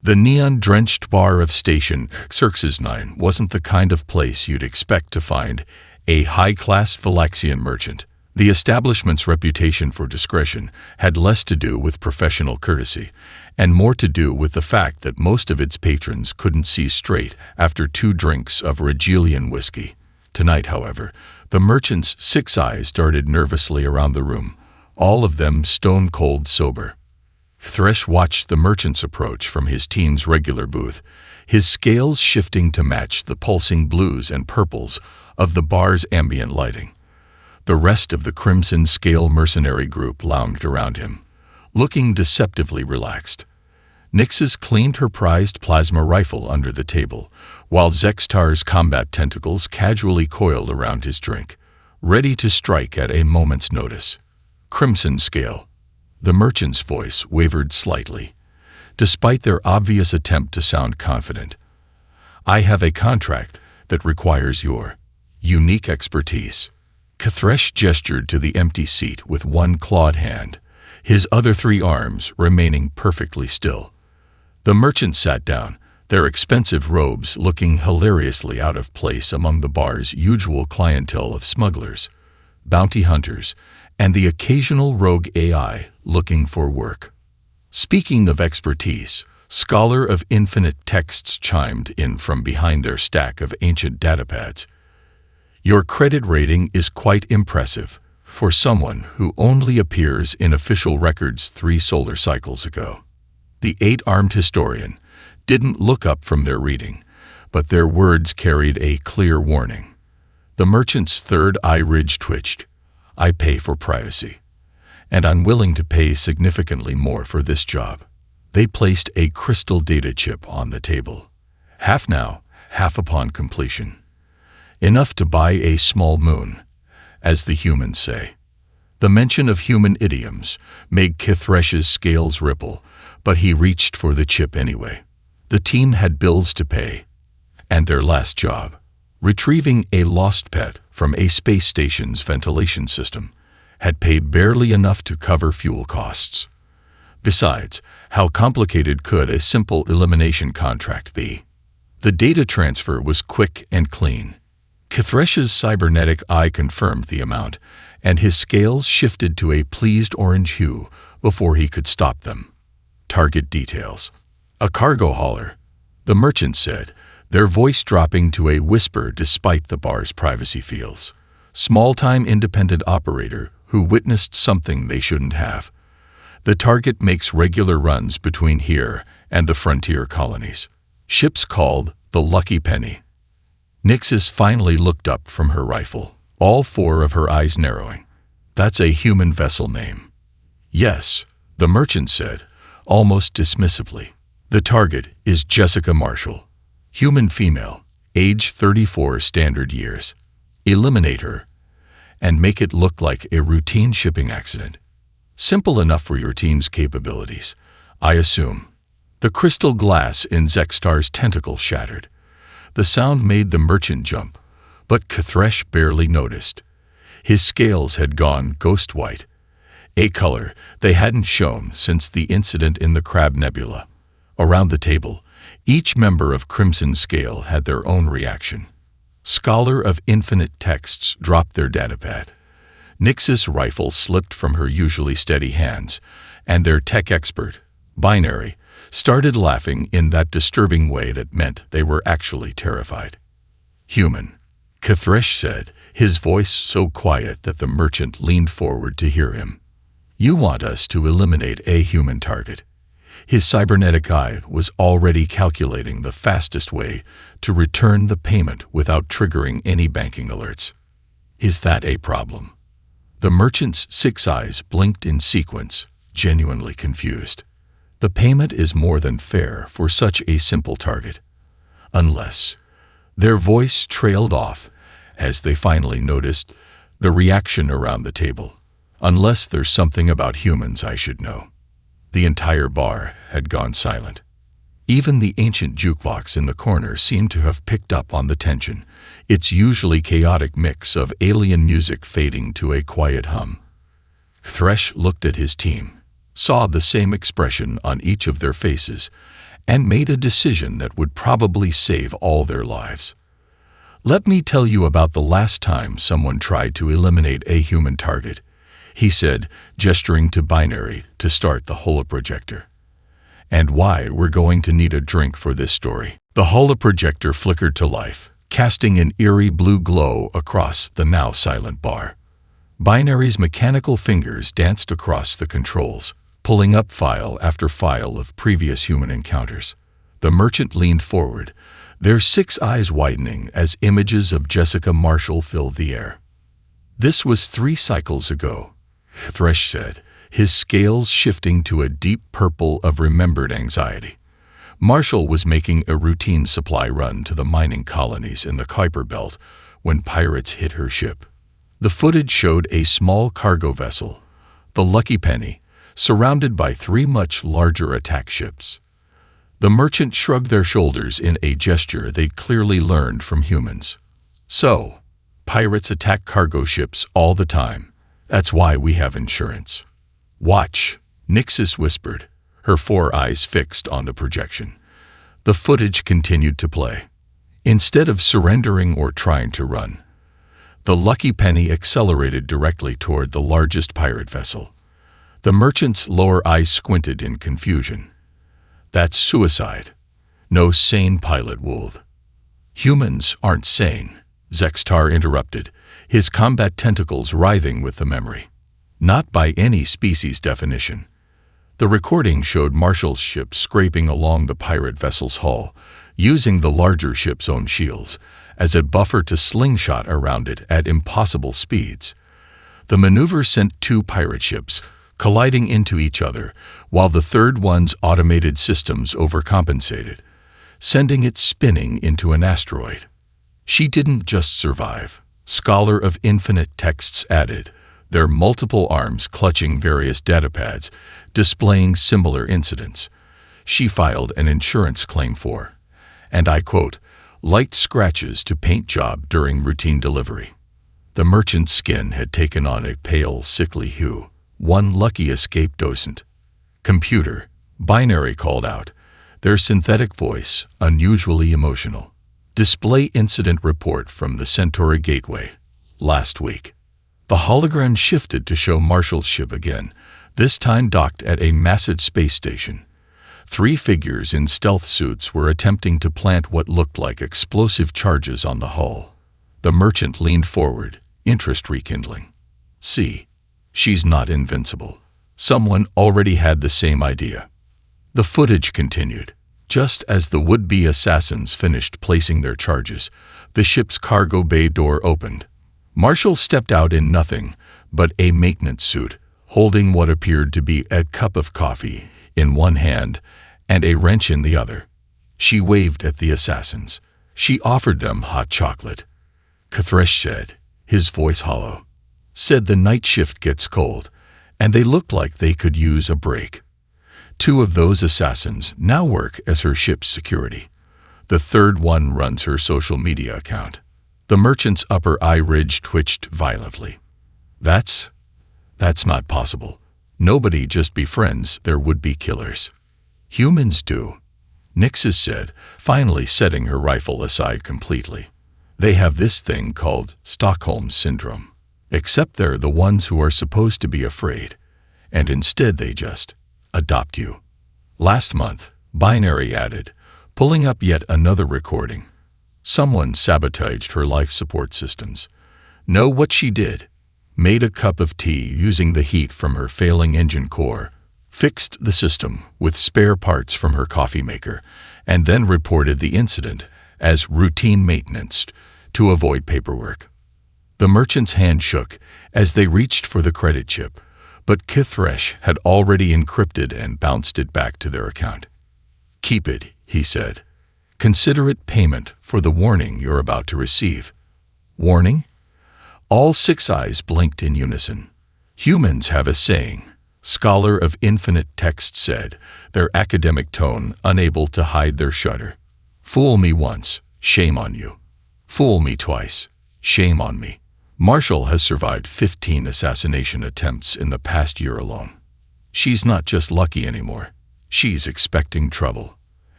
The neon-drenched bar of Station Xerxes 9 wasn't the kind of place you'd expect to find a high-class Valaxian merchant. The establishment's reputation for discretion had less to do with professional courtesy and more to do with the fact that most of its patrons couldn't see straight after 2 drinks of Regalian whiskey. Tonight, however, the merchant's 6 eyes darted nervously around the room, all of them stone-cold sober. Thresh watched the merchant's approach from his team's regular booth, his scales shifting to match the pulsing blues and purples of the bar's ambient lighting. The rest of the Crimson Scale mercenary group lounged around him, looking deceptively relaxed. Nyxus cleaned her prized plasma rifle under the table, while Zextar's combat tentacles casually coiled around his drink, ready to strike at a moment's notice. Crimson Scale. The merchant's voice wavered slightly, despite their obvious attempt to sound confident. I have a contract that requires your unique expertise. Kthresh gestured to the empty seat with one clawed hand, his other 3 arms remaining perfectly still. The merchant sat down, their expensive robes looking hilariously out of place among the bar's usual clientele of smugglers, bounty hunters, and the occasional rogue AI looking for work. Speaking of expertise, Scholar of Infinite Texts chimed in from behind their stack of ancient datapads. Your credit rating is quite impressive for someone who only appears in official records 3 solar cycles ago. The 8-armed historian didn't look up from their reading, but their words carried a clear warning. The merchant's 3rd eye ridge twitched. I pay for privacy, and I'm willing to pay significantly more for this job. They placed a crystal data chip on the table. Half now, half upon completion. Enough to buy a small moon, as the humans say. The mention of human idioms made Kithresh's scales ripple, but he reached for the chip anyway. The team had bills to pay, and their last job, retrieving a lost pet from a space station's ventilation system, had paid barely enough to cover fuel costs. Besides, how complicated could a simple elimination contract be? The data transfer was quick and clean. Kithresh's cybernetic eye confirmed the amount, and his scales shifted to a pleased orange hue before he could stop them. Target details. A cargo hauler, the merchant said, their voice dropping to a whisper despite the bar's privacy fields. Small-time independent operator who witnessed something they shouldn't have. The target makes regular runs between here and the frontier colonies. Ships called the Lucky Penny. Nyxus finally looked up from her rifle, all 4 of her eyes narrowing. That's a human vessel name. Yes, the merchant said, almost dismissively. The target is Jessica Marshall. Human female, age 34 standard years. Eliminate her, and make it look like a routine shipping accident. Simple enough for your team's capabilities, I assume. The crystal glass in Zextar's tentacle shattered. The sound made the merchant jump, but Kthresh barely noticed. His scales had gone ghost white, a color they hadn't shown since the incident in the Crab Nebula. Around the table, each member of Crimson Scale had their own reaction. Scholar of Infinite Texts dropped their datapad. Nyxus' rifle slipped from her usually steady hands, and their tech expert, Binary, started laughing in that disturbing way that meant they were actually terrified. Human, Kthresh said, his voice so quiet that the merchant leaned forward to hear him. You want us to eliminate a human target. His cybernetic eye was already calculating the fastest way to return the payment without triggering any banking alerts. Is that a problem? The merchant's 6 eyes blinked in sequence, genuinely confused. The payment is more than fair for such a simple target. Unless... Their voice trailed off as they finally noticed the reaction around the table. Unless there's something about humans I should know. The entire bar had gone silent. Even the ancient jukebox in the corner seemed to have picked up on the tension, its usually chaotic mix of alien music fading to a quiet hum. Thresh looked at his team, saw the same expression on each of their faces, and made a decision that would probably save all their lives. "Let me tell you about the last time someone tried to eliminate a human target," he said, gesturing to Binary to start the holoprojector. "And why we're going to need a drink for this story." The holoprojector flickered to life, casting an eerie blue glow across the now silent bar. Binary's mechanical fingers danced across the controls, pulling up file after file of previous human encounters. The merchant leaned forward, their 6 eyes widening as images of Jessica Marshall filled the air. "This was 3 cycles ago," Thresh said, his scales shifting to a deep purple of remembered anxiety. Marshall was making a routine supply run to the mining colonies in the Kuiper Belt when pirates hit her ship. The footage showed a small cargo vessel, the Lucky Penny, surrounded by 3 much larger attack ships. The merchant shrugged their shoulders in a gesture they'd clearly learned from humans. "So, pirates attack cargo ships all the time. That's why we have insurance." "Watch," Nixis whispered, her 4 eyes fixed on the projection. The footage continued to play. Instead of surrendering or trying to run, the Lucky Penny accelerated directly toward the largest pirate vessel. The merchant's lower eyes squinted in confusion. "That's suicide. No sane pilot would." "Humans aren't sane," Zextar interrupted, his combat tentacles writhing with the memory. "Not by any species definition." The recording showed Marshall's ship scraping along the pirate vessel's hull, using the larger ship's own shields as a buffer to slingshot around it at impossible speeds. The maneuver sent 2 pirate ships colliding into each other, while the third one's automated systems overcompensated, sending it spinning into an asteroid. "She didn't just survive," Scholar of Infinite Texts added, their multiple arms clutching various datapads, displaying similar incidents. "She filed an insurance claim for," and I quote, "light scratches to paint job during routine delivery." The merchant's skin had taken on a pale, sickly hue. "One lucky escape docent." "Computer," Binary called out, their synthetic voice unusually emotional. "Display incident report from the Centauri Gateway. Last week." The hologram shifted to show Marshall's ship again, this time docked at a massive space station. 3 figures in stealth suits were attempting to plant what looked like explosive charges on the hull. The merchant leaned forward, interest rekindling. "See, she's not invincible." Someone already had the same idea. The footage continued. Just as the would-be assassins finished placing their charges, the ship's cargo bay door opened. Marshall stepped out in nothing but a maintenance suit, holding what appeared to be a cup of coffee in one hand and a wrench in the other. She waved at the assassins. She offered them hot chocolate. Kathresh said, his voice hollow. "Said the night shift gets cold, and they look like they could use a break." 2 of those assassins now work as her ship's security. The third one runs her social media account. The merchant's upper eye ridge twitched violently. That's not possible. Nobody just befriends their would-be killers." "Humans do," Nixis said, finally setting her rifle aside completely. "They have this thing called Stockholm Syndrome. Except they're the ones who are supposed to be afraid, and instead they just adopt you." "Last month," Binary added, pulling up yet another recording. "Someone sabotaged her life support systems. Know what she did? Made a cup of tea using the heat from her failing engine core, fixed the system with spare parts from her coffee maker, and then reported the incident as routine maintenance to avoid paperwork." The merchant's hand shook as they reached for the credit chip, but Kithresh had already encrypted and bounced it back to their account. "Keep it," he said. "Consider it payment for the warning you're about to receive." "Warning?" All 6 eyes blinked in unison. "Humans have a saying," Scholar of Infinite Text said, their academic tone unable to hide their shudder. "Fool me once, shame on you. Fool me twice, shame on me." Marshall has survived 15 assassination attempts in the past year alone. She's not just lucky anymore. She's expecting trouble.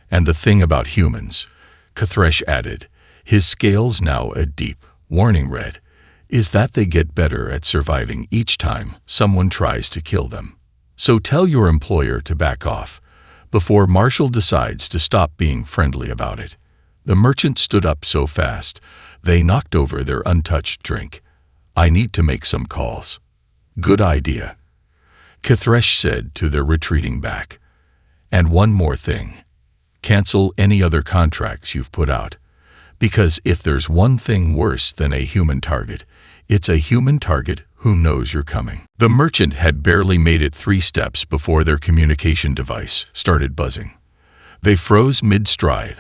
And the thing about humans, Kthresh added, his scales now a deep, warning red, is that they get better at surviving each time someone tries to kill them. So tell your employer to back off before Marshall decides to stop being friendly about it. The merchant stood up so fast, they knocked over their untouched drink. I need to make some calls. Good idea, Kthresh said to their retreating back. And one more thing. Cancel any other contracts you've put out. Because if there's one thing worse than a human target, it's a human target who knows you're coming. The merchant had barely made it 3 steps before their communication device started buzzing. They froze mid-stride,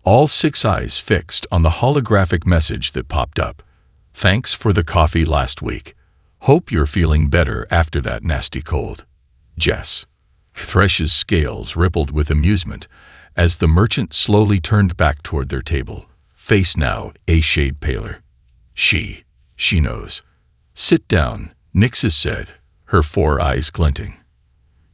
all 6 eyes fixed on the holographic message that popped up. Thanks for the coffee last week. Hope you're feeling better after that nasty cold. Jess. Thresh's scales rippled with amusement as the merchant slowly turned back toward their table, face now a shade paler. She knows. Sit down, Nixis said, her 4 eyes glinting.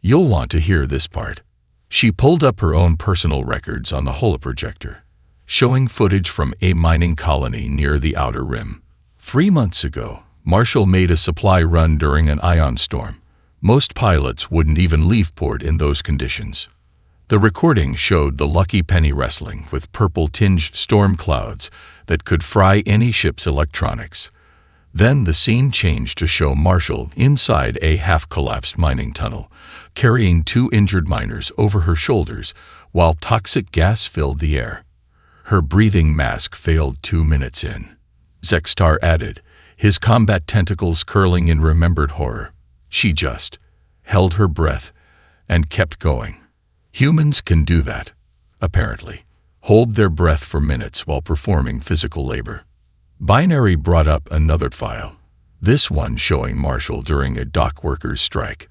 You'll want to hear this part. She pulled up her own personal records on the holoprojector, showing footage from a mining colony near the outer rim. 3 months ago, Marshall made a supply run during an ion storm. Most pilots wouldn't even leave port in those conditions. The recording showed the lucky penny wrestling with purple-tinged storm clouds that could fry any ship's electronics. Then the scene changed to show Marshall inside a half-collapsed mining tunnel, carrying 2 injured miners over her shoulders while toxic gas filled the air. Her breathing mask failed 2 minutes in. Zextar added, his combat tentacles curling in remembered horror. She just held her breath and kept going. Humans can do that, apparently. Hold their breath for minutes while performing physical labor. Binary brought up another file, this one showing Marshall during a dock workers' strike.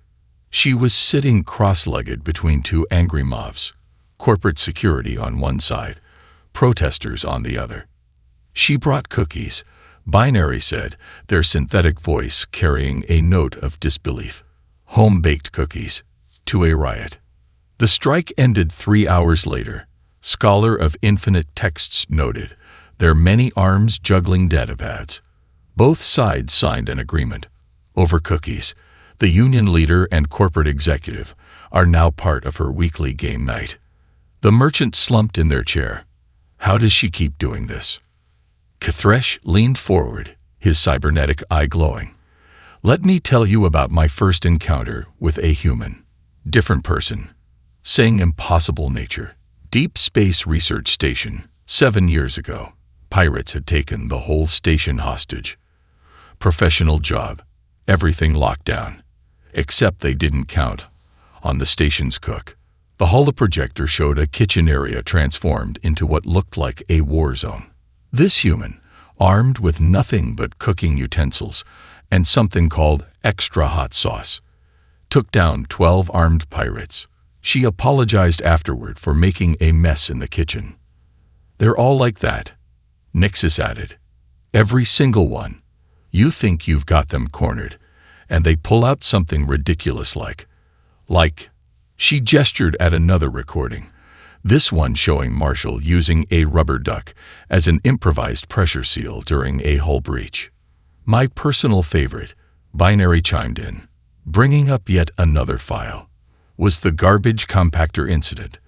She was sitting cross-legged between 2 angry mobs, corporate security on one side, protesters on the other. She brought cookies, Binary said, their synthetic voice carrying a note of disbelief. Home-baked cookies, to a riot. The strike ended 3 hours later. Scholar of Infinite Texts noted, their many arms juggling datapads. Both sides signed an agreement. Over cookies, the union leader and corporate executive are now part of her weekly game night. The merchant slumped in their chair. How does she keep doing this? Kthresh leaned forward, his cybernetic eye glowing. Let me tell you about my first encounter with a human. Different person. Saying impossible nature. Deep Space Research Station, 7 years ago. Pirates had taken the whole station hostage. Professional job. Everything locked down. Except they didn't count on the station's cook. The holoprojector showed a kitchen area transformed into what looked like a war zone. This human, armed with nothing but cooking utensils and something called extra hot sauce, took down 12 armed pirates. She apologized afterward for making a mess in the kitchen. They're all like that, Nixis added. Every single one. You think you've got them cornered, and they pull out something ridiculous like, she gestured at another recording, this one showing Marshall using a rubber duck as an improvised pressure seal during a hull breach. My personal favorite, Binary chimed in, bringing up yet another file, was the garbage compactor incident.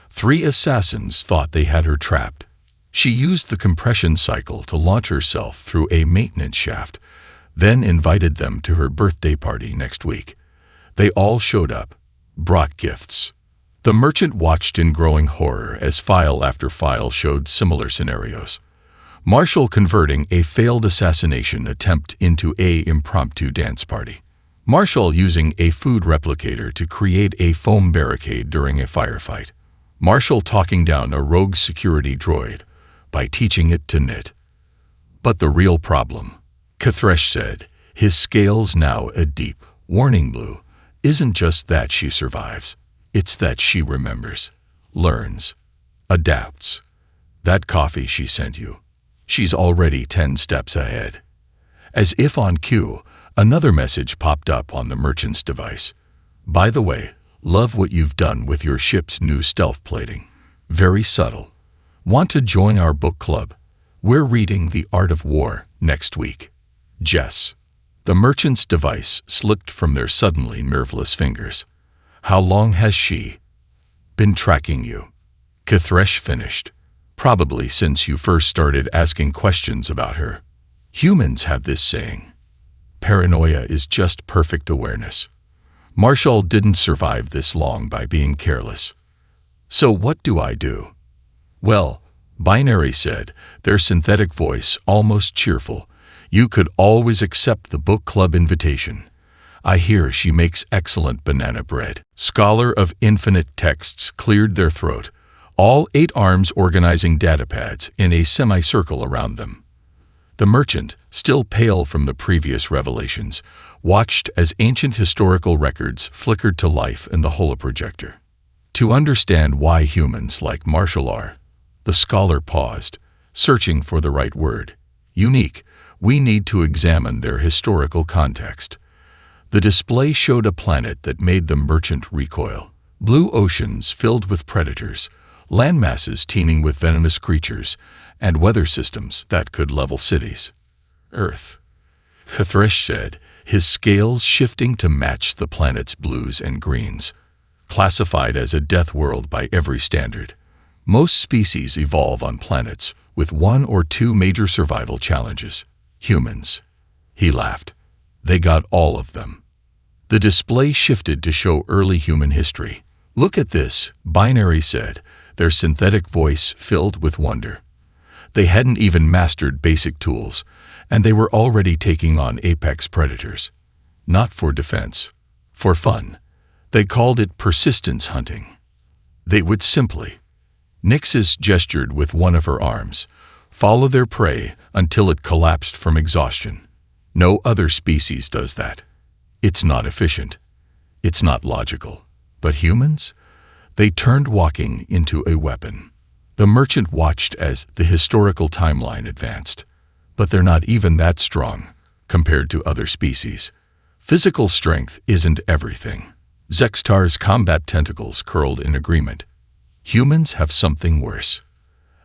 3 assassins thought they had her trapped. She used the compression cycle to launch herself through a maintenance shaft, then invited them to her birthday party next week. They all showed up, brought gifts. The merchant watched in growing horror as file after file showed similar scenarios. Marshall converting a failed assassination attempt into an impromptu dance party. Marshall using a food replicator to create a foam barricade during a firefight. Marshall talking down a rogue security droid by teaching it to knit. But the real problem, Kthresh said, his scales now a deep, warning blue, isn't just that she survives. It's that she remembers, learns, adapts. That coffee she sent you, she's already 10 steps ahead. As if on cue, another message popped up on the merchant's device. By the way, love what you've done with your ship's new stealth plating. Very subtle. Want to join our book club? We're reading The Art of War next week. Jess. The merchant's device slipped from their suddenly nerveless fingers. How long has she been tracking you? Kithresh finished. Probably since you first started asking questions about her. Humans have this saying. Paranoia is just perfect awareness. Marshall didn't survive this long by being careless. So what do I do? Well, Binary said, their synthetic voice almost cheerful. You could always accept the book club invitation. I hear she makes excellent banana bread. Scholar of Infinite Texts cleared their throat, all 8 arms organizing datapads in a semicircle around them. The merchant, still pale from the previous revelations, watched as ancient historical records flickered to life in the holoprojector. To understand why humans like Marshall are, the scholar paused, searching for the right word. Unique, we need to examine their historical context. The display showed a planet that made the merchant recoil. Blue oceans filled with predators, landmasses teeming with venomous creatures, and weather systems that could level cities. Earth. Kithresh said, his scales shifting to match the planet's blues and greens. Classified as a death world by every standard. Most species evolve on planets with 1 or 2 major survival challenges. Humans. He laughed. They got all of them. The display shifted to show early human history. Look at this, Binary said, their synthetic voice filled with wonder. They hadn't even mastered basic tools, and they were already taking on apex predators. Not for defense, for fun. They called it persistence hunting. They would simply. Nixis gestured with one of her arms. Follow their prey until it collapsed from exhaustion. No other species does that. It's not efficient. It's not logical. But humans? They turned walking into a weapon. The merchant watched as the historical timeline advanced. But they're not even that strong, compared to other species. Physical strength isn't everything. Zextar's combat tentacles curled in agreement. Humans have something worse.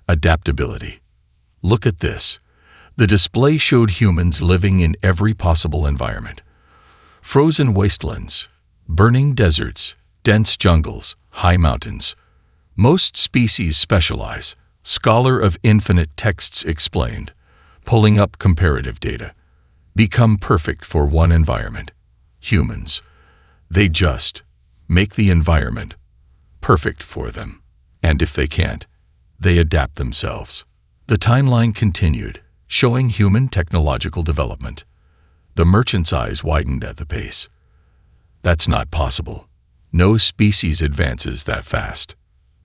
Adaptability. Look at this. The display showed humans living in every possible environment. Frozen wastelands, burning deserts, dense jungles, high mountains. Most species specialize, Scholar of Infinite Texts explained, pulling up comparative data. Become perfect for one environment. Humans. They just make the environment perfect for them. And if they can't, they adapt themselves. The timeline continued, showing human technological development. The merchant's eyes widened at the pace. That's not possible. No species advances that fast.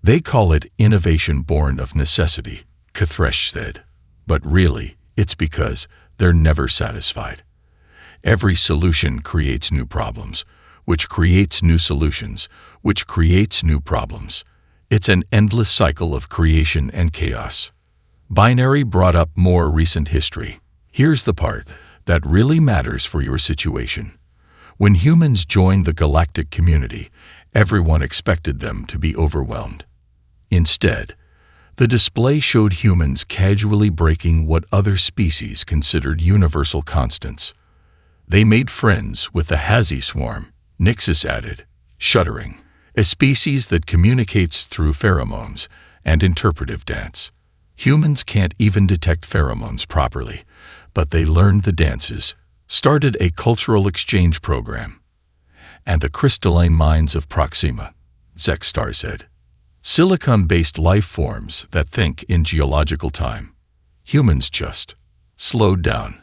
They call it innovation born of necessity, Kithresh said. But really, it's because they're never satisfied. Every solution creates new problems, which creates new solutions, which creates new problems. It's an endless cycle of creation and chaos. Binary brought up more recent history. Here's the part that really matters for your situation. When humans joined the galactic community, everyone expected them to be overwhelmed. Instead, the display showed humans casually breaking what other species considered universal constants. They made friends with the Hazi swarm, Nixis added, shuddering, a species that communicates through pheromones and interpretive dance. Humans can't even detect pheromones properly, but they learned the dances, started a cultural exchange program. And the crystalline minds of Proxima, Zextar said. Silicon-based life forms that think in geological time. Humans just slowed down,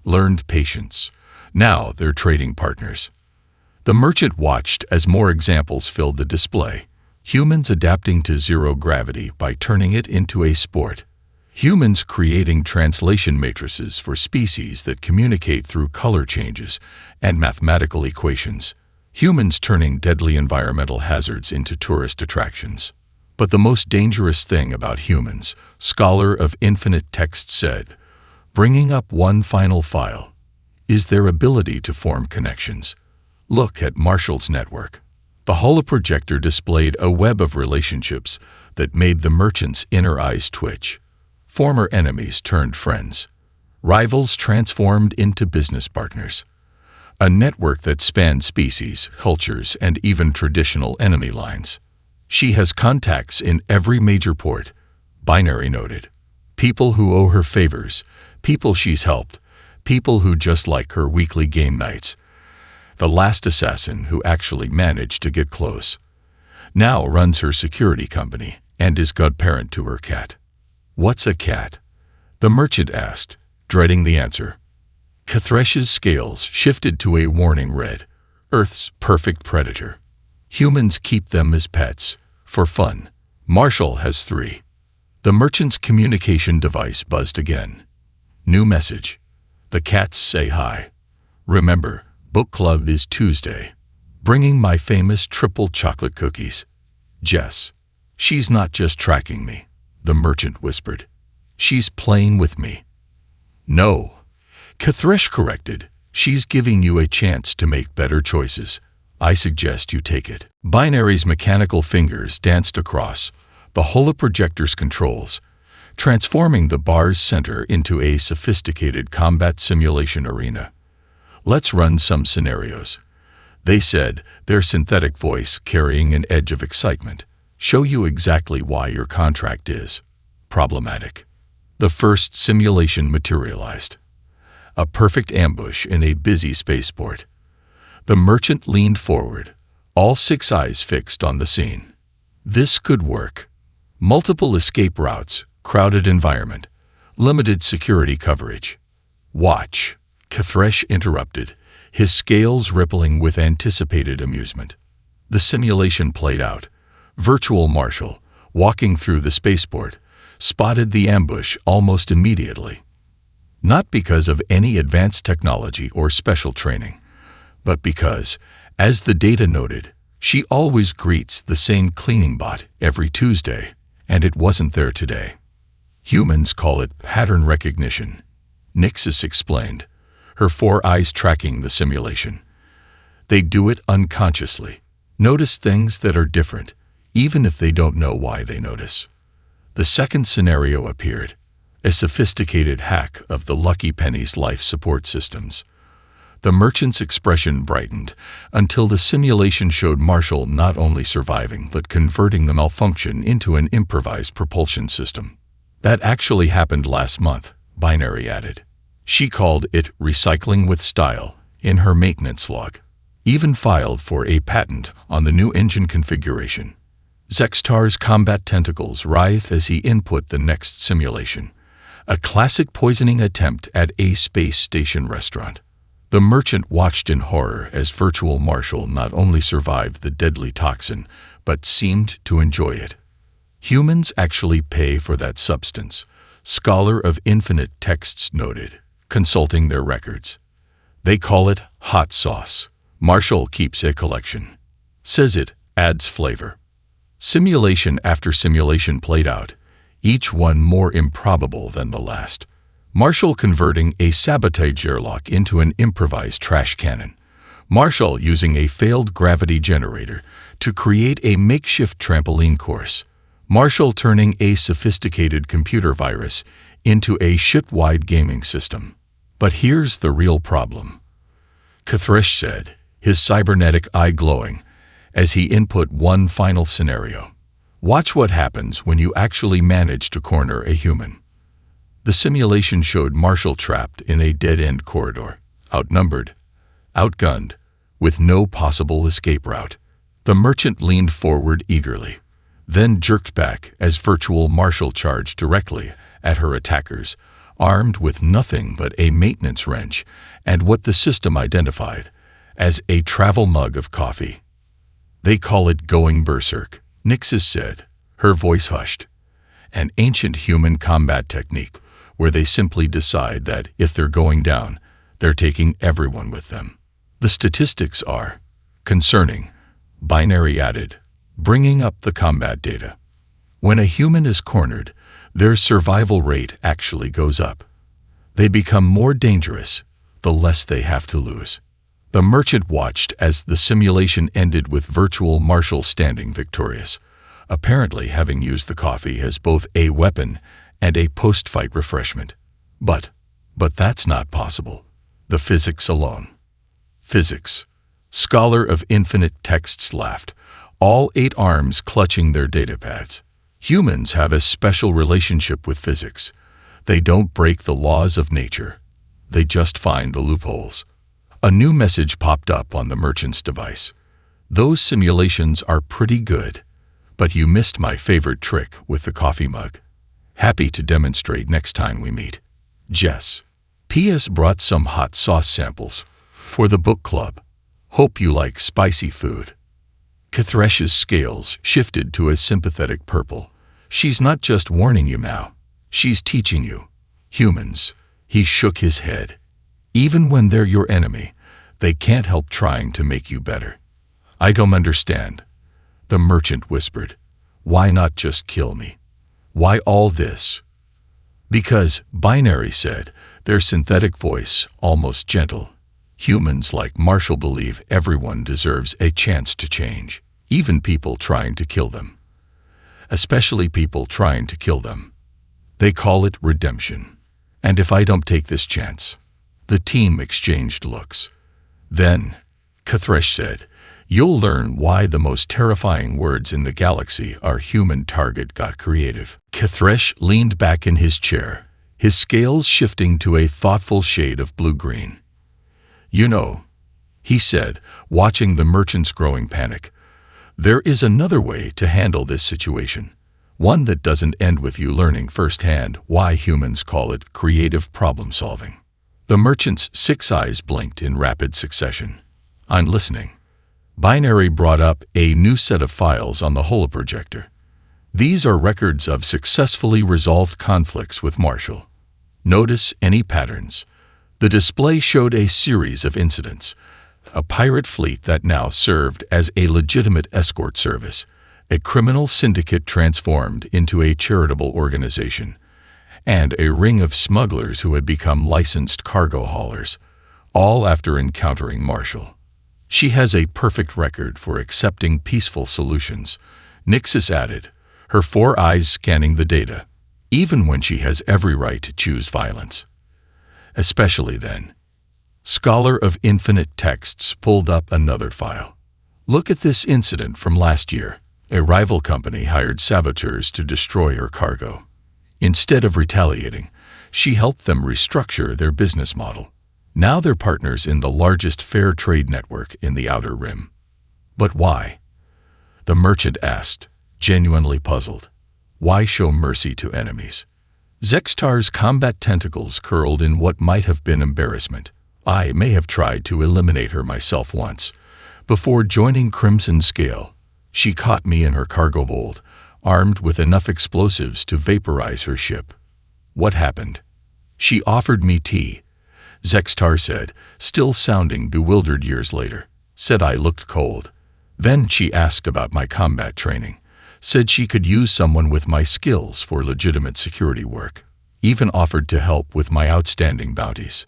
learned patience. Now they're trading partners. The merchant watched as more examples filled the display. Humans adapting to zero gravity by turning it into a sport. Humans creating translation matrices for species that communicate through color changes and mathematical equations. Humans turning deadly environmental hazards into tourist attractions. But the most dangerous thing about humans, Scholar of Infinite Texts said, bringing up one final file, is their ability to form connections. Look at Marshall's network. The holoprojector displayed a web of relationships that made the merchant's inner eyes twitch. Former enemies turned friends. Rivals transformed into business partners. A network that spanned species, cultures, and even traditional enemy lines. She has contacts in every major port, Binary noted. People who owe her favors, people she's helped, people who just like her weekly game nights. The last assassin who actually managed to get close. Now runs her security company and is godparent to her cat. What's a cat? The merchant asked, dreading the answer. Cathresh's scales shifted to a warning red. Earth's perfect predator. Humans keep them as pets, for fun. Marshall has 3. The merchant's communication device buzzed again. New message. The cats say hi. Remember, book club is Tuesday. Bringing my famous triple chocolate cookies. Jess. She's not just tracking me, the merchant whispered. She's playing with me. No. Cathresh corrected. She's giving you a chance to make better choices. I suggest you take it. Binary's mechanical fingers danced across the holoprojector's controls, transforming the bar's center into a sophisticated combat simulation arena. Let's run some scenarios. They said, their synthetic voice carrying an edge of excitement. Show you exactly why your contract is problematic. The first simulation materialized. A perfect ambush in a busy spaceport. The merchant leaned forward, all 6 eyes fixed on the scene. This could work. Multiple escape routes, crowded environment, limited security coverage. Watch, Cathresh interrupted, his scales rippling with anticipated amusement. The simulation played out. Virtual Marshall, walking through the spaceport, spotted the ambush almost immediately. Not because of any advanced technology or special training, but because, as the data noted, she always greets the same cleaning bot every Tuesday, and it wasn't there today. Humans call it pattern recognition, Nixis explained, her 4 eyes tracking the simulation. They do it unconsciously, notice things that are different, even if they don't know why they notice. The second scenario appeared, a sophisticated hack of the Lucky Penny's life support systems. The merchant's expression brightened until the simulation showed Marshall not only surviving but converting the malfunction into an improvised propulsion system. That actually happened last month, Binary added. She called it recycling with style in her maintenance log. Even filed for a patent on the new engine configuration. Zextar's combat tentacles writhed as he input the next simulation. A classic poisoning attempt at a space station restaurant. The merchant watched in horror as Virtual Marshall not only survived the deadly toxin, but seemed to enjoy it. Humans actually pay for that substance, Scholar of Infinite Texts noted, consulting their records. They call it hot sauce. Marshall keeps a collection. Says it adds flavor. Simulation after simulation played out, each one more improbable than the last. Marshall converting a sabotage airlock into an improvised trash cannon. Marshall using a failed gravity generator to create a makeshift trampoline course. Marshall turning a sophisticated computer virus into a ship-wide gaming system. But here's the real problem. Cathresh said, his cybernetic eye glowing, as he input one final scenario. Watch what happens when you actually manage to corner a human. The simulation showed Marshall trapped in a dead-end corridor, outnumbered, outgunned, with no possible escape route. The merchant leaned forward eagerly, then jerked back as Virtual Marshall charged directly at her attackers, armed with nothing but a maintenance wrench and what the system identified as a travel mug of coffee. They call it going berserk, Nixis said, her voice hushed. An ancient human combat technique where they simply decide that if they're going down, they're taking everyone with them. The statistics are concerning, Binary added, bringing up the combat data. When a human is cornered, their survival rate actually goes up. They become more dangerous the less they have to lose. The merchant watched as the simulation ended with Virtual Marshall standing victorious, apparently having used the coffee as both a weapon and a post-fight refreshment. But that's not possible. The physics alone. Physics. Scholar of infinite texts laughed, all 8 arms clutching their datapads. Humans have a special relationship with physics. They don't break the laws of nature. They just find the loopholes. A new message popped up on the merchant's device. Those simulations are pretty good, but you missed my favorite trick with the coffee mug. Happy to demonstrate next time we meet. Jess. P.S. brought some hot sauce samples for the book club. Hope you like spicy food. Kathresh's scales shifted to a sympathetic purple. She's not just warning you now. She's teaching you. Humans. He shook his head. Even when they're your enemy, they can't help trying to make you better. I don't understand. The merchant whispered. Why not just kill me? Why all this? Because, Binary said, their synthetic voice almost gentle. Humans like Marshall believe everyone deserves a chance to change, even people trying to kill them. Especially people trying to kill them. They call it redemption. And if I don't take this chance? The team exchanged looks. Then, Kathresh said, you'll learn why the most terrifying words in the galaxy are human. Target got creative. Kathresh leaned back in his chair, his scales shifting to a thoughtful shade of blue-green. You know, he said, watching the merchant's growing panic, there is another way to handle this situation. One that doesn't end with you learning firsthand why humans call it creative problem-solving. The merchant's 6 eyes blinked in rapid succession. I'm listening. Binary brought up a new set of files on the holoprojector. These are records of successfully resolved conflicts with Marshall. Notice any patterns. The display showed a series of incidents. A pirate fleet that now served as a legitimate escort service, a criminal syndicate transformed into a charitable organization, and a ring of smugglers who had become licensed cargo haulers, all after encountering Marshall. She has a perfect record for accepting peaceful solutions, Nixus added, her 4 eyes scanning the data, even when she has every right to choose violence. Especially then. Scholar of Infinite Texts pulled up another file. Look at this incident from last year. A rival company hired saboteurs to destroy her cargo. Instead of retaliating, she helped them restructure their business model. Now they're partners in the largest fair trade network in the Outer Rim. But why? The merchant asked, genuinely puzzled. Why show mercy to enemies? Zextar's combat tentacles curled in what might have been embarrassment. I may have tried to eliminate her myself once. Before joining Crimson Scale, she caught me in her cargo hold, armed with enough explosives to vaporize her ship. What happened? She offered me tea, Zextar said, still sounding bewildered years later. Said I looked cold. Then she asked about my combat training. Said she could use someone with my skills for legitimate security work. Even offered to help with my outstanding bounties.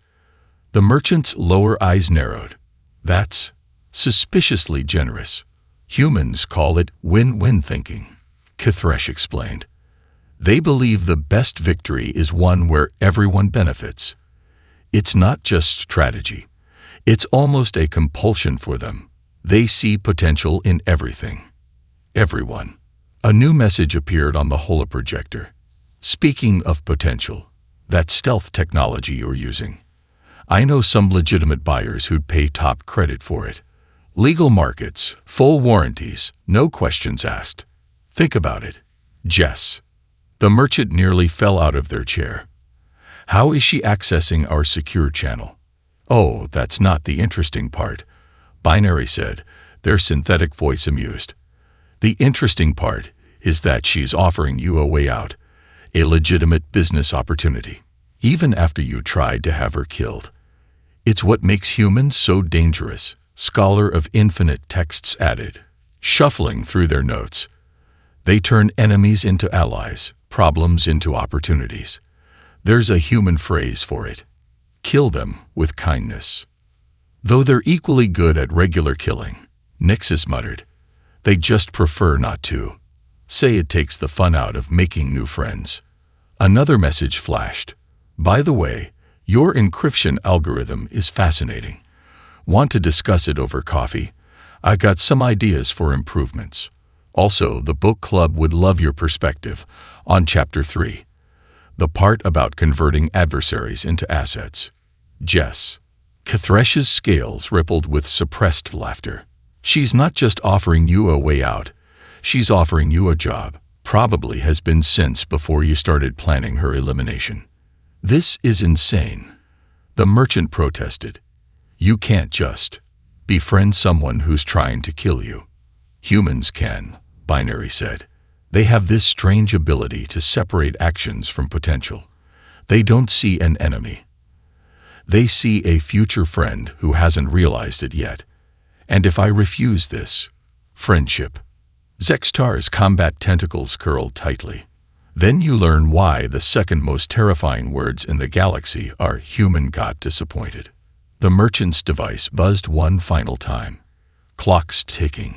The merchant's lower eyes narrowed. That's suspiciously generous. Humans call it win-win thinking, Kathresh explained. They believe the best victory is one where everyone benefits. It's not just strategy. It's almost a compulsion for them. They see potential in everything. Everyone. A new message appeared on the holoprojector. Speaking of potential, that stealth technology you're using. I know some legitimate buyers who'd pay top credit for it. Legal markets, full warranties, no questions asked. Think about it. Jess. The merchant nearly fell out of their chair. How is she accessing our secure channel? Oh, that's not the interesting part, Binary said, their synthetic voice amused. The interesting part is that she's offering you a way out, a legitimate business opportunity, even after you tried to have her killed. It's what makes humans so dangerous, Scholar of Infinite Texts added, shuffling through their notes. They turn enemies into allies, problems into opportunities. There's a human phrase for it. Kill them with kindness. Though they're equally good at regular killing, Nixus muttered. They just prefer not to. Say it takes the fun out of making new friends. Another message flashed. By the way, your encryption algorithm is fascinating. Want to discuss it over coffee? I got some ideas for improvements. Also, the book club would love your perspective on Chapter 3, the part about converting adversaries into assets. Jess. Kathresh's scales rippled with suppressed laughter. She's not just offering you a way out. She's offering you a job. Probably has been since before you started planning her elimination. This is insane. The merchant protested. You can't just befriend someone who's trying to kill you. Humans can, Binary said. They have this strange ability to separate actions from potential. They don't see an enemy. They see a future friend who hasn't realized it yet. And if I refuse this friendship, Zextar's combat tentacles curled tightly. Then you learn why the second most terrifying words in the galaxy are human got disappointed. The merchant's device buzzed one final time. Clock's ticking.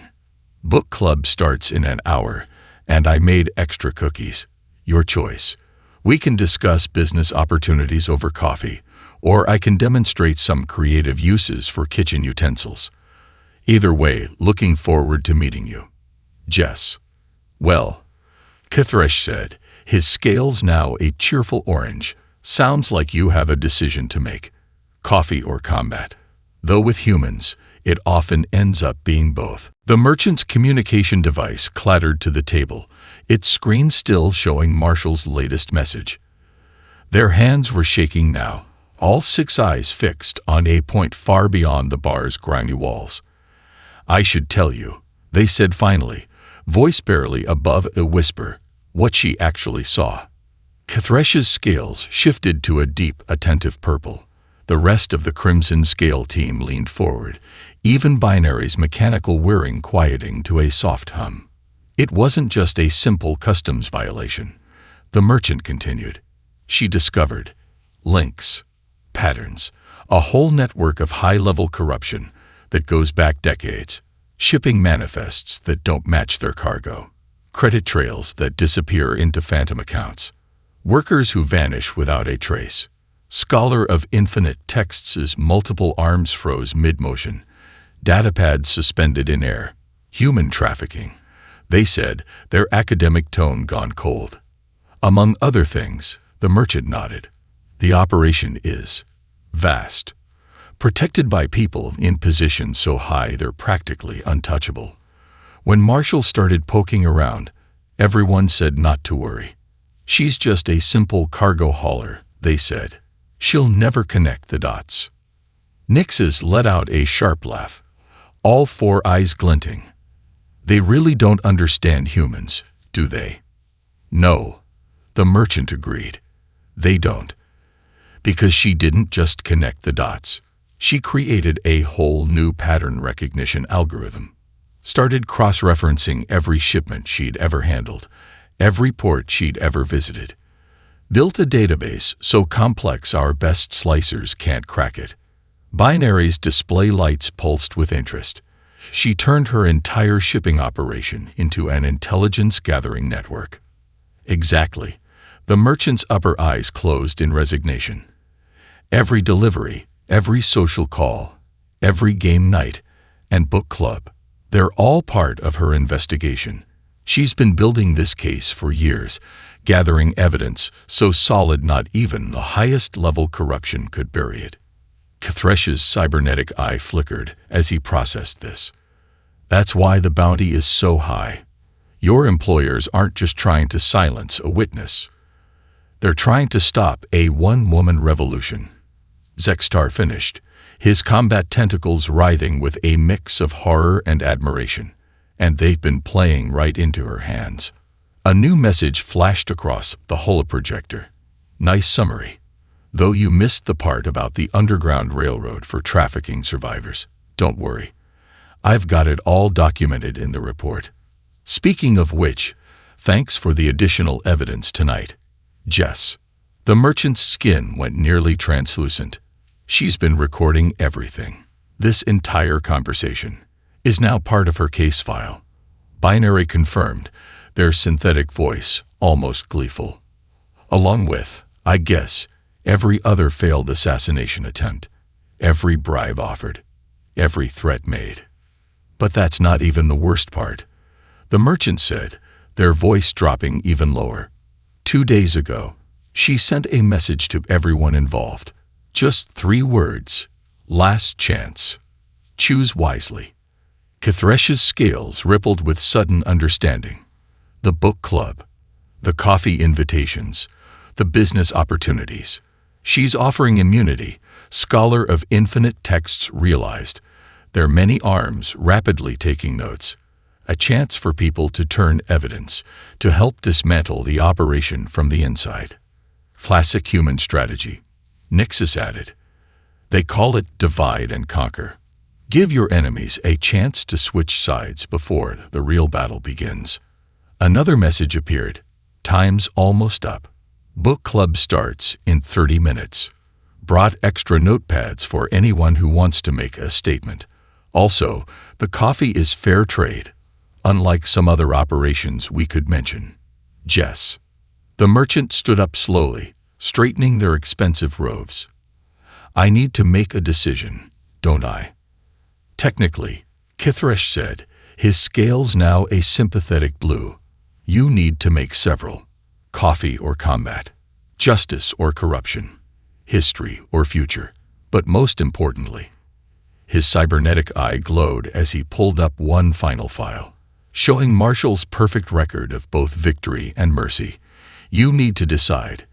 Book club starts in an hour, and I made extra cookies. Your choice. We can discuss business opportunities over coffee, or I can demonstrate some creative uses for kitchen utensils. Either way, looking forward to meeting you. Jess. Well, Kathresh said, his scales now a cheerful orange. Sounds like you have a decision to make. Coffee or combat. Though with humans, it often ends up being both. The merchant's communication device clattered to the table, its screen still showing Marshall's latest message. Their hands were shaking now, all 6 eyes fixed on a point far beyond the bar's grimy walls. I should tell you, they said finally, voice barely above a whisper, what she actually saw. Kathresh's scales shifted to a deep, attentive purple. The rest of the Crimson Scale team leaned forward, even Binary's mechanical whirring quieting to a soft hum. It wasn't just a simple customs violation. The merchant continued. She discovered links, patterns, a whole network of high-level corruption that goes back decades, shipping manifests that don't match their cargo, credit trails that disappear into phantom accounts, workers who vanish without a trace. Scholar of infinite texts' multiple arms froze mid-motion, datapads suspended in air, human trafficking. They said, their academic tone gone cold. Among other things, the merchant nodded. The operation is vast, protected by people in positions so high they're practically untouchable. When Marshall started poking around, everyone said not to worry. She's just a simple cargo hauler, they said. She'll never connect the dots. Nix's let out a sharp laugh, all 4 eyes glinting. They really don't understand humans, do they? No, the merchant agreed. They don't. Because she didn't just connect the dots. She created a whole new pattern recognition algorithm. Started cross-referencing every shipment she'd ever handled, every port she'd ever visited. Built a database so complex our best slicers can't crack it. Binary's display lights pulsed with interest. She turned her entire shipping operation into an intelligence-gathering network. Exactly. The merchant's upper eyes closed in resignation. Every delivery, every social call, every game night, and book club, they're all part of her investigation. She's been building this case for years, gathering evidence so solid not even the highest-level corruption could bury it. Kathresh's cybernetic eye flickered as he processed this. That's why the bounty is so high. Your employers aren't just trying to silence a witness. They're trying to stop a one-woman revolution. Zextar finished, his combat tentacles writhing with a mix of horror and admiration, and they've been playing right into her hands. A new message flashed across the holoprojector. Nice summary. Though you missed the part about the Underground Railroad for trafficking survivors, don't worry. I've got it all documented in the report. Speaking of which, thanks for the additional evidence tonight. Jess. The merchant's skin went nearly translucent. She's been recording everything. This entire conversation is now part of her case file. Binary confirmed. their synthetic voice almost gleeful. Along with, I guess, every other failed assassination attempt, every bribe offered, every threat made. But that's not even the worst part. The merchant said, their voice dropping even lower. 2 days ago, she sent a message to everyone involved. Just 3 words. Last chance. Choose wisely. Kithresh's scales rippled with sudden understanding. The book club, the coffee invitations, the business opportunities. She's offering immunity, scholar of infinite texts realized. Their many arms rapidly taking notes. A chance for people to turn evidence, to help dismantle the operation from the inside. Classic human strategy. Nixus added. They call it divide and conquer. Give your enemies a chance to switch sides before the real battle begins. Another message appeared. Time's almost up. Book club starts in 30 minutes. Brought extra notepads for anyone who wants to make a statement. Also, the coffee is fair trade, unlike some other operations we could mention. Jess. The merchant stood up slowly, straightening their expensive robes. I need to make a decision, don't I? Technically, Kithresh said, his scales now a sympathetic blue. You need to make several. Coffee or combat. Justice or corruption. History or future. But most importantly, his cybernetic eye glowed as he pulled up one final file, showing Marshall's perfect record of both victory and mercy. You need to decide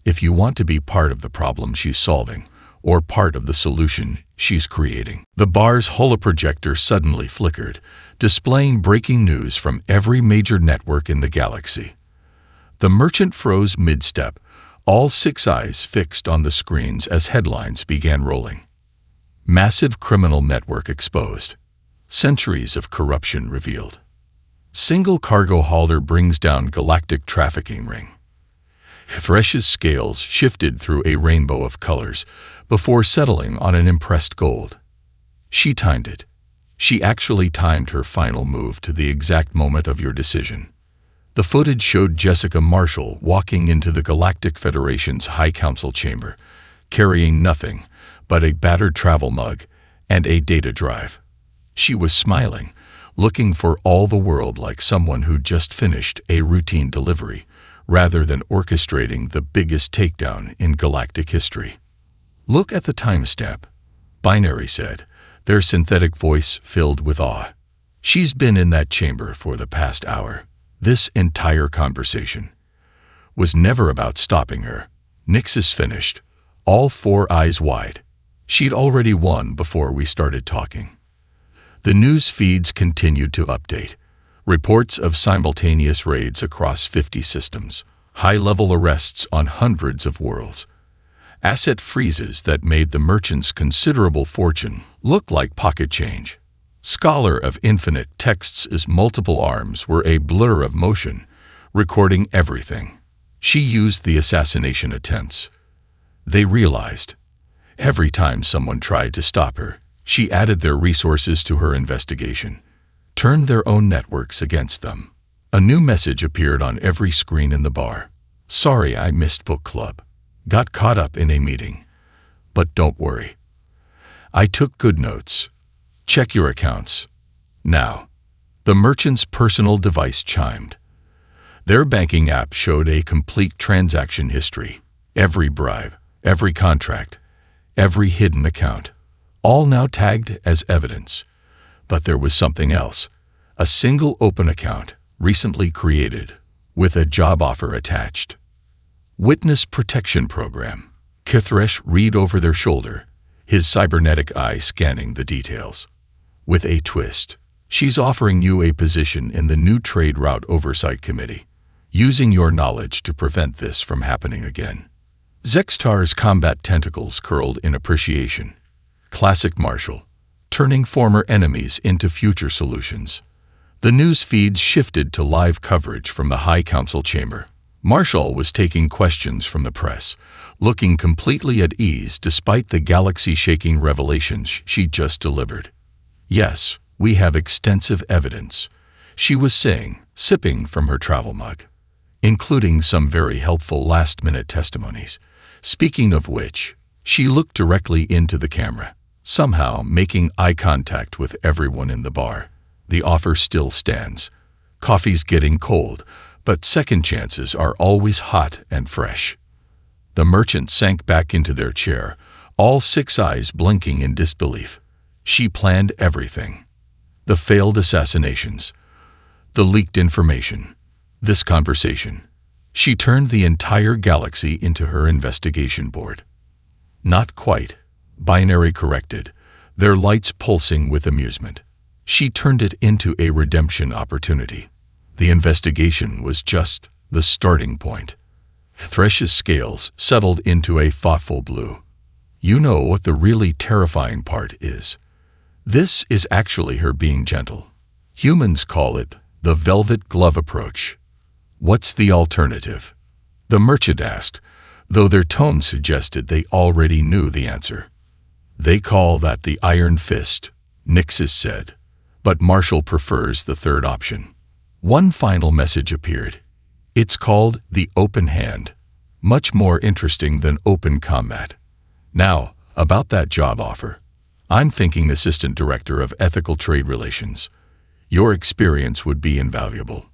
if you want to be part of the problem she's solving or part of the solution she's creating. The bar's holoprojector suddenly flickered, displaying breaking news from every major network in the galaxy. The merchant froze mid-step, all 6 eyes fixed on the screens as headlines began rolling. Massive criminal network exposed. Centuries of corruption revealed. Single cargo hauler brings down galactic trafficking ring. Thresh's scales shifted through a rainbow of colors before settling on an impressed gold. She timed it. She actually timed her final move to the exact moment of your decision. The footage showed Jessica Marshall walking into the Galactic Federation's High Council chamber, carrying nothing but a battered travel mug and a data drive. She was smiling, looking for all the world like someone who'd just finished a routine delivery, rather than orchestrating the biggest takedown in galactic history. Look at the timestamp, Binary said, their synthetic voice filled with awe. She's been in that chamber for the past hour. This entire conversation was never about stopping her. Nixus finished, all 4 eyes wide. She'd already won before we started talking. The news feeds continued to update. Reports of simultaneous raids across 50 systems, high-level arrests on hundreds of worlds, asset freezes that made the merchant's considerable fortune look like pocket change. Scholar of infinite texts' multiple arms were a blur of motion, recording everything. She used the assassination attempts. They realized. Every time someone tried to stop her, she added their resources to her investigation, turned their own networks against them. A new message appeared on every screen in the bar. Sorry I missed book club. Got caught up in a meeting. But don't worry. I took good notes. Check your accounts. Now. The merchant's personal device chimed. Their banking app showed a complete transaction history. Every bribe, every contract, every hidden account. All now tagged as evidence. But there was something else. A single open account, recently created, with a job offer attached. Witness Protection Program. Kithresh read over their shoulder, his cybernetic eye scanning the details. With a twist, she's offering you a position in the new Trade Route Oversight Committee, using your knowledge to prevent this from happening again. Zextar's combat tentacles curled in appreciation. Classic Marshall, turning former enemies into future solutions. The news feeds shifted to live coverage from the High Council chamber. Marshall was taking questions from the press, looking completely at ease despite the galaxy-shaking revelations she just delivered. Yes, we have extensive evidence. she was saying, sipping from her travel mug, including some very helpful last-minute testimonies. Speaking of which, she looked directly into the camera, somehow making eye contact with everyone in the bar. The offer still stands. Coffee's getting cold, but second chances are always hot and fresh. The merchant sank back into their chair, all 6 eyes blinking in disbelief. She planned everything. The failed assassinations, the leaked information, this conversation. She turned the entire galaxy into her investigation board. Not quite. Binary corrected, their lights pulsing with amusement. She turned it into a redemption opportunity. The investigation was just the starting point. Thresh's scales settled into a thoughtful blue. You know what the really terrifying part is. This is actually her being gentle. Humans call it the velvet glove approach. What's the alternative? The merchant asked, though their tone suggested they already knew the answer. They call that the iron fist, Nixis said, but Marshall prefers the third option. One final message appeared. It's called the open hand, much more interesting than open combat. Now, about that job offer. I'm thinking Assistant Director of Ethical Trade Relations. Your experience would be invaluable.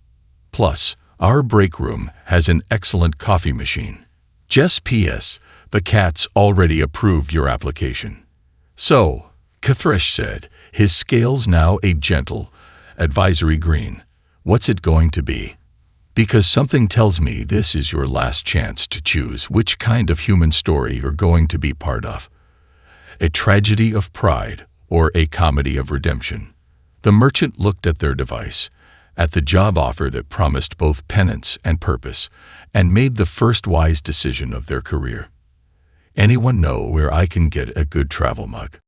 Plus, our break room has an excellent coffee machine. Just P.S. The cat's already approved your application. So, Thresh said, his scales now a gentle, advisory green. What's it going to be? Because something tells me this is your last chance to choose which kind of human story you're going to be part of. A tragedy of pride or a comedy of redemption. The merchant looked at their device, at the job offer that promised both penance and purpose, and made the first wise decision of their career. Anyone know where I can get a good travel mug?